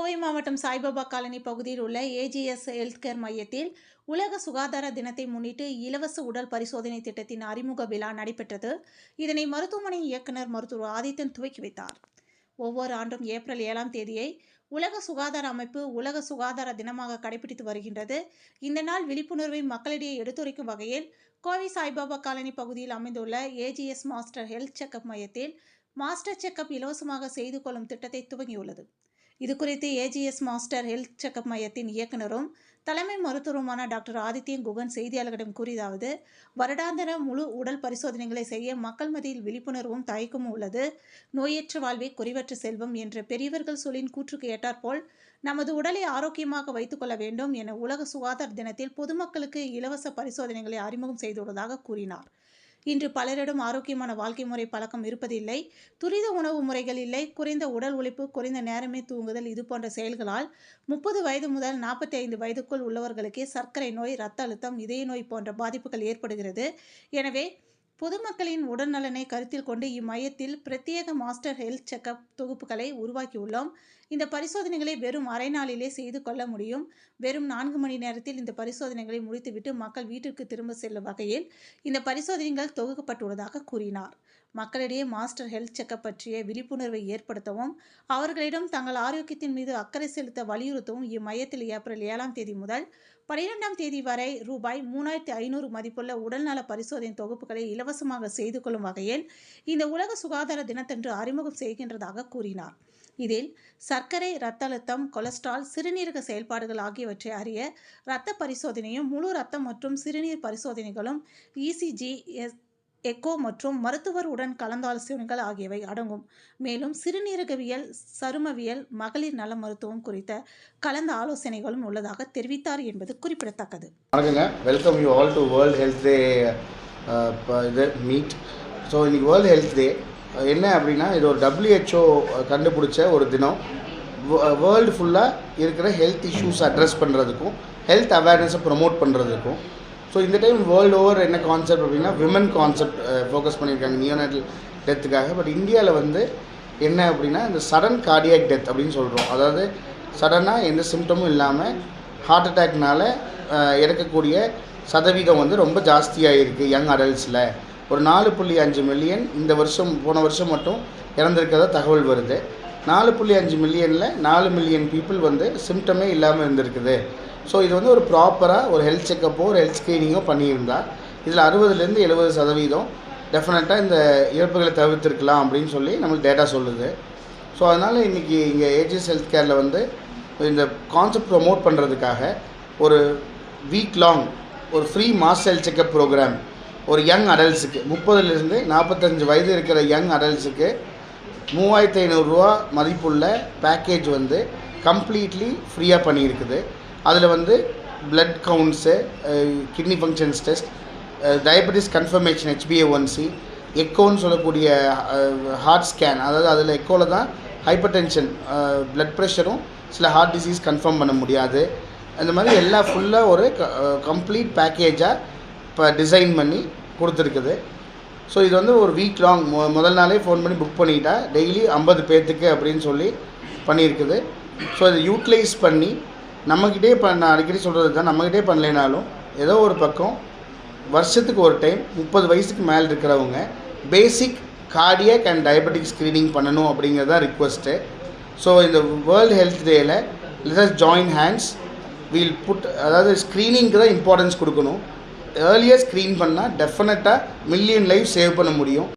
கோவை மாவட்டம் சாய்பாபா காலனி பகுதியில் உள்ள ஏஜிஎஸ் ஹெல்த் கேர் மையத்தில் உலக சுகாதார தினத்தை முன்னிட்டு இலவச உடல் பரிசோதனை திட்டத்தின் அறிமுக விழா நடைபெற்றது. இதனை மருத்துவமனை இயக்குநர் மருத்துவர் ஆதித்தன் துவக்கி வைத்தார். ஒவ்வொரு ஆண்டும் ஏப்ரல் 7ஆம் தேதியை உலக சுகாதார அமைப்பு உலக சுகாதார தினமாக கடைபிடித்து வருகின்றது. இந்த நாள் விழிப்புணர்வை மக்களிடையே எடுத்துரைக்கும் வகையில் கோவை சாய்பாபா காலனி பகுதியில் அமைந்துள்ள ஏஜிஎஸ் மாஸ்டர் ஹெல்த் செக்அப் மையத்தில் மாஸ்டர் செக்அப் இலவசமாக செய்து கொள்ளும் திட்டத்தை துவங்கியுள்ளது. இதுகுறித்து ஏஜிஎஸ் மாஸ்டர் ஹெல்த் செக்அப் மையத்தின் இயக்குநரும் தலைமை மருத்துவருமான டாக்டர் ஆதித்யன் குகன் செய்தியாளர்களிடம் கூறியதாவது, வருடாந்திர முழு உடல் பரிசோதனைகளை செய்ய மக்கள் மத்தியில் விழிப்புணர்வும் தயக்கமும் உள்ளது. நோயற்ற வாழ்வே குறைவற்ற செல்வம் என்ற பெரியவர்கள் சொல்லின் கூற்றுக்கு ஏற்றாற்போல் நமது உடலை ஆரோக்கியமாக வைத்துக் கொள்ள வேண்டும் என உலக சுகாதார தினத்தில் பொதுமக்களுக்கு இலவச பரிசோதனைகளை அறிமுகம் செய்துள்ளதாக கூறினார். இன்று பலரிடம் ஆரோக்கியமான வாழ்க்கை முறை பழக்கம் இருப்பதில்லை. துரித உணவு முறைகள் இல்லை. குறைந்த உடல் உழைப்பு, குறைந்த நேரமே தூங்குதல் இது போன்ற செயல்களால் 30 வயது முதல் 45 வயதுக்குள் உள்ளவர்களுக்கே சர்க்கரை நோய், இரத்த அழுத்தம், இதய நோய் போன்ற பாதிப்புகள் ஏற்படுகிறது. எனவே பொதுமக்களின் உடல்நலனை கருத்தில் கொண்டு இம்மையத்தில் பிரத்யேக மாஸ்டர் ஹெல்த் செக்அப் தொகுப்புகளை உருவாக்கியுள்ளோம். இந்த பரிசோதனைகளை வெறும் அரை நாளிலே செய்து கொள்ள முடியும். வெறும் 4 மணி நேரத்தில் இந்த பரிசோதனைகளை முடித்துவிட்டு மக்கள் வீட்டிற்கு திரும்ப செல்லும் வகையில் இந்த பரிசோதனைகள் தொகுக்கப்பட்டுள்ளதாக கூறினார். மக்களிடையே மாஸ்டர் ஹெல்த் செக்அப் பற்றிய விழிப்புணர்வை ஏற்படுத்தவும் அவர்களிடம் தங்கள் ஆரோக்கியத்தின் மீது அக்கறை செலுத்த வலியுறுத்தவும் இம்மையத்தில் ஏப்ரல் 7ஆம் தேதி முதல் 12ஆம் தேதி வரை ரூபாய் 3500 மதிப்புள்ள உடல்நல பரிசோதனை தொகுப்புகளை இலவசமாக செய்து கொள்ளும் வகையில் இந்த உலக சுகாதார தினத்தன்று அறிமுகம் செய்கின்றதாக கூறினார். இதில் சர்க்கரை, இரத்த அழுத்தம், கொலஸ்ட்ரால், சிறுநீரக செயல்பாடுகள் ஆகியவற்றை அறிய இரத்த பரிசோதனையும், முழு இரத்தம் மற்றும் சிறுநீர் பரிசோதனைகளும், இசிஜி, எக்கோ மற்றும் மருத்துவர் உடன் கலந்தாலோசனைகள் ஆகியவை அடங்கும். மேலும் சிறுநீரகவியல், சருமவியல், மகளிர் நல மருத்துவம் குறித்த கலந்த ஆலோசனைகளும் உள்ளதாக தெரிவித்தார் என்பது குறிப்பிடத்தக்கது. Welcome you all to world health day meet. So இன்னைக்கு வேர்ல்டு ஹெல்த் டே என்ன அப்படின்னா, இது ஒரு WHO கண்டுபிடிச்ச ஒரு தினம். வேர்ல்டு ஃபுல்லாக இருக்கிற ஹெல்த் இஷ்யூஸ் அட்ரஸ் பண்ணுறதுக்கும் ஹெல்த் அவேர்னஸை ப்ரொமோட் பண்ணுறதுக்கும். ஸோ இந்த டைம் வேர்ல்டு ஓவர் என்ன கான்செப்ட் அப்படின்னா விமன் கான்செப்ட் ஃபோக்கஸ் பண்ணியிருக்காங்க நியோனேட்டல் டெத்துக்காக. பட் இந்தியாவில் என்ன அப்படின்னா இந்த சடன் கார்டியாக் டெத் அப்படின்னு சொல்கிறோம். அதாவது சடனாக எந்த சிம்டமும் இல்லாமல் ஹார்ட் அட்டாக்னால இறக்கக்கூடிய சதவீதம் ரொம்ப ஜாஸ்தியாக இருக்குது யங் அடல்ட்ஸில். ஒரு 4.5 மில்லியன் இந்த வருஷம், போன வருஷம் மட்டும் இறந்துருக்கிறதா தகவல் வருது. 4.5 மில்லியனில் 4 மில்லியன் பீப்புள் சிம்டமே இல்லாமல் இருந்திருக்குது. ஸோ இது ஒரு ப்ராப்பராக ஒரு ஹெல்த் செக்கப்போ ஒரு ஹெல்த் ஸ்க்ரீனிங்கோ பண்ணியிருந்தா இதில் 60% 70% டெஃபினட்டாக இந்த இழப்புகளை தவிர்த்திருக்கலாம் அப்படின்னு சொல்லி நம்மளுக்கு டேட்டா சொல்லுது. ஸோ அதனால் இன்றைக்கி இங்கே ஏஜிஎஸ் ஹெல்த் கேரில் இந்த கான்செப்ட் ப்ரொமோட் பண்ணுறதுக்காக ஒரு வீக் லாங் ஒரு free mass health checkup program ஒரு யங் அடல்ட்ஸுக்கு 30லேருந்து 45 வயது இருக்கிற யங் அடல்ட்ஸுக்கு 3500 ரூபா மதிப்புள்ள பேக்கேஜ் கம்ப்ளீட்லி ஃப்ரீயாக பண்ணியிருக்குது. அதில் blood counts, kidney functions test, diabetes confirmation, HbA1c, எக்கோன்னு சொல்லக்கூடிய ஹார்ட் ஸ்கேன். அதாவது அதில் எக்கோவில் தான் ஹைப்பர் டென்ஷன், பிளட் ப்ரெஷரும் சில ஹார்ட் டிசீஸ் கன்ஃபார்ம் பண்ண முடியாது. அந்த மாதிரி எல்லாம் ஃபுல்லாக ஒரு கம்ப்ளீட் பேக்கேஜாக இப்போ டிசைன் பண்ணி கொடுத்துருக்குது. ஸோ இது ஒரு வீக் லாங் முதல் நாளே ஃபோன் பண்ணி புக் பண்ணிட்டா டெய்லி 50 பேர்த்துக்கு அப்படின்னு சொல்லி பண்ணியிருக்குது. ஸோ இதை யூட்டிலைஸ் பண்ணி நம்மக்கிட்டே நான் அடிக்கடி சொல்கிறது தான், நம்மக்கிட்டே பண்ணலைனாலும் ஏதோ ஒரு பக்கம் வருஷத்துக்கு ஒரு டைம் 30 வயசுக்கு மேலே இருக்கிறவங்க basic cardiac and diabetic screening பண்ணணும் அப்படிங்கிறது தான் ரிக்வெஸ்ட்டு. ஸோ இந்த வேர்ல்டு ஹெல்த் டேயில் let us join hands, we'll put, அதாவது ஸ்க்ரீனிங்க்கு தான் இம்பார்ட்டன்ஸ் கொடுக்கணும். ஏர்லியாக ஸ்க்ரீன் பண்ணால் டெஃபினட்டாக மில்லியன் லைஃப் சேவ் பண்ண முடியும்.